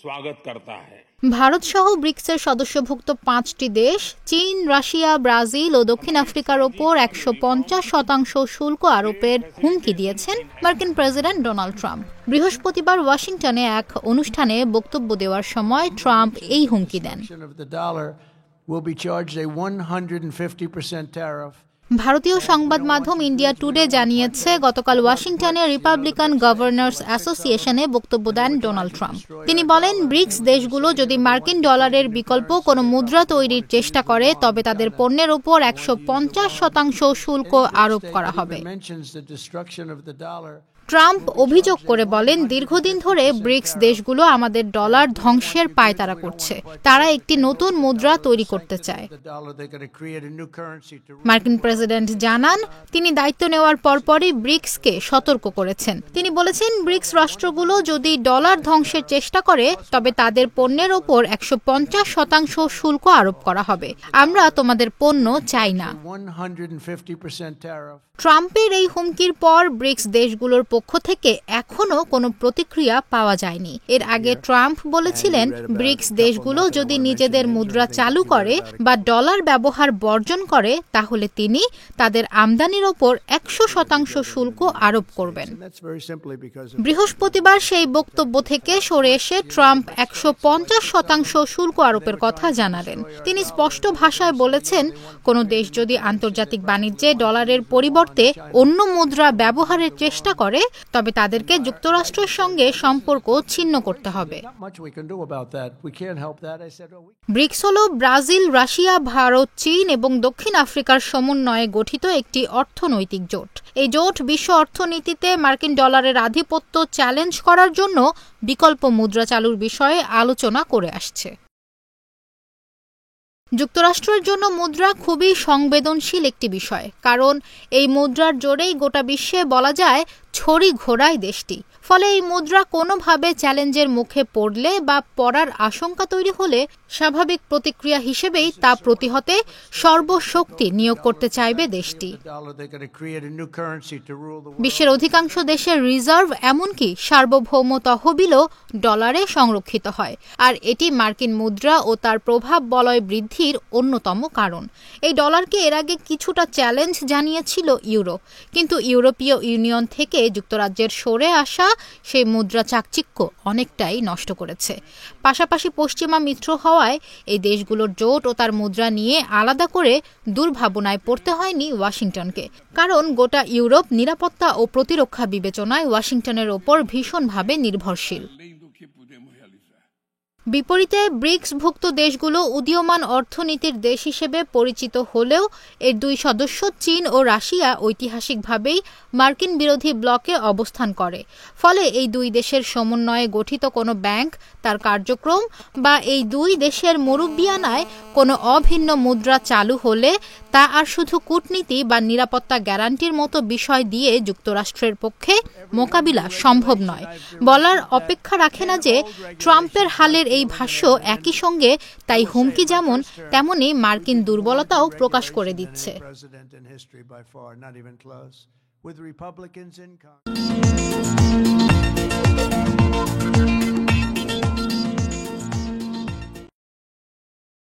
स्वागत करता है। ভারত সহ ব্রিক্সের সদস্যভুক্ত 5টি দেশ চীন, রাশিয়া, ব্রাজিল ও দক্ষিণ আফ্রিকার ওপর 150% শুল্ক আরোপের হুমকি দিয়েছেন মার্কিন প্রেসিডেন্ট ডোনাল্ড ট্রাম্প। বৃহস্পতিবার ওয়াশিংটনে এক অনুষ্ঠানে বক্তব্য দেওয়ার সময় ট্রাম্প এই হুমকি দেন। ভারতীয় সংবাদ মাধ্যম ইন্ডিয়া টুডে জানিয়েছে, গতকাল ওয়াশিংটনে রিপাবলিকান গভর্নর্স অ্যাসোসিয়েশনে বক্তব্য দেন ডোনাল্ড ট্রাম্প। তিনি বলেন, ব্রিক্স দেশগুলো যদি মার্কিন ডলারের বিকল্প কোনো মুদ্রা তৈরির চেষ্টা করে তবে তাদের পণ্যের উপর 150% শুল্ক আরোপ করা হবে। ট্রাম্প অভিযোগ করে বলেন, দীর্ঘদিন ধরে ব্রিক্স দেশগুলো আমাদের ডলার ধ্বংসের পায়তারা করছে। তারা একটি নতুন মুদ্রা তৈরি করতে চায়। মার্কিন প্রেসিডেন্ট জানান, তিনি দায়িত্ব নেওয়ার পরপরই ব্রিক্সকে সতর্ক করেছেন। তিনি বলেছেন, ব্রিক্স রাষ্ট্রগুলো যদি ডলার ধ্বংসের চেষ্টা করে তবে তাদের পণ্যের ওপর 150% শুল্ক আরোপ করা হবে। আমরা তোমাদের পণ্য চাই না। ট্রাম্পের এই হুমকির পর ব্রিক্স দেশগুলোর পক্ষ থেকে এখনো কোনো প্রতিক্রিয়া পাওয়া যায়নি। এর আগে ট্রাম্প বলেছিলেন, ব্রিক্স দেশগুলো যদি নিজেদের মুদ্রা চালু করে বা ডলার ব্যবহার বর্জন করে তাহলে তিনি তাদের আমদানির ওপর 100% শুল্ক আরোপ করবেন। বৃহস্পতিবার সেই বক্তব্য থেকে সরে এসে ট্রাম্প 150% শুল্ক আরোপের কথা জানালেন। তিনি স্পষ্ট ভাষায় বলেছেন, কোনো দেশ যদি আন্তর্জাতিক বাণিজ্যে ডলারের পরিবর্তে অন্য মুদ্রা ব্যবহারের চেষ্টা করে তবে তাদেরকে যুক্তরাষ্ট্রের সঙ্গে সম্পর্ক ছিন্ন করতে হবে। ব্রিক্স হল ব্রাজিল, রাশিয়া, ভারত, চীন এবং দক্ষিণ আফ্রিকার সমন্বয়ে গঠিত একটি অর্থনৈতিক জোট। এই জোট বিশ্ব অর্থনীতিতে মার্কিন ডলারের আধিপত্য চ্যালেঞ্জ করার জন্য বিকল্প মুদ্রা চালুর বিষয়ে আলোচনা করে আসছে। যুক্তরাষ্ট্রের জন্য মুদ্রা খুবই সংবেদনশীল একটি বিষয়, কারণ এই মুদ্রার জোরেই গোটা বিশ্বে বলা যায় ছড়ি ঘোরায় দেশটি। ফলে এই মুদ্রা কোনোভাবে চ্যালেঞ্জের মুখে পড়লে বা পড়ার আশঙ্কা তৈরি হলে স্বাভাবিক প্রতিক্রিয়া হিসেবেই তা প্রতিহতে সর্বশক্তি নিয়োগ করতে চাইবে দেশটি। বিশ্বের অধিকাংশ দেশের রিজার্ভ, এমনকি সার্বভৌম তহবিলও ডলারে সংরক্ষিত হয়, আর এটি মার্কিন মুদ্রা ও তার প্রভাব বলয় বৃদ্ধির অন্যতম কারণ। এই ডলারকে এর আগে কিছুটা চ্যালেঞ্জ জানিয়েছিল ইউরো, কিন্তু ইউরোপীয় ইউনিয়ন থেকে যুক্তরাজ্যের সরে আসা সেই মুদ্রা চাকচিক্য অনেকটাই নষ্ট করেছে। পাশাপাশি পশ্চিমা মিত্র হওয়ায় এই দেশগুলোর জোট ও তার মুদ্রা নিয়ে আলাদা করে দুর্ভাবনায় পড়তে হয়নি ওয়াশিংটনকে, কারণ গোটা ইউরোপ নিরাপত্তা ও প্রতিরক্ষা বিবেচনায় ওয়াশিংটনের ওপর ভীষণভাবে নির্ভরশীল। বিপরীতে ব্রিক্সভুক্ত দেশগুলো উদীয়মান অর্থনীতির দেশ হিসেবে পরিচিত হলেও এর দুই সদস্য চীন ও রাশিয়া ঐতিহাসিকভাবেই মার্কিন বিরোধী ব্লকে অবস্থান করে। ফলে এই দুই দেশের সমন্বয়ে গঠিত কোনো ব্যাংক, তার কার্যক্রম বা এই দুই দেশের মুরব্বিয়ানায় কোনো অভিন্ন মুদ্রা চালু হলে তা আর শুধু কূটনীতি বা নিরাপত্তা গ্যারান্টির মতো বিষয় দিয়ে যুক্তরাষ্ট্রের পক্ষে মোকাবিলা সম্ভব নয়। বলার অপেক্ষা রাখে না যে ট্রাম্পের হালের এই ভাষ্য একই সঙ্গে তাই হুমকি যেমন তেমনি মার্কিন দুর্বলতাও প্রকাশ করে দিচ্ছে।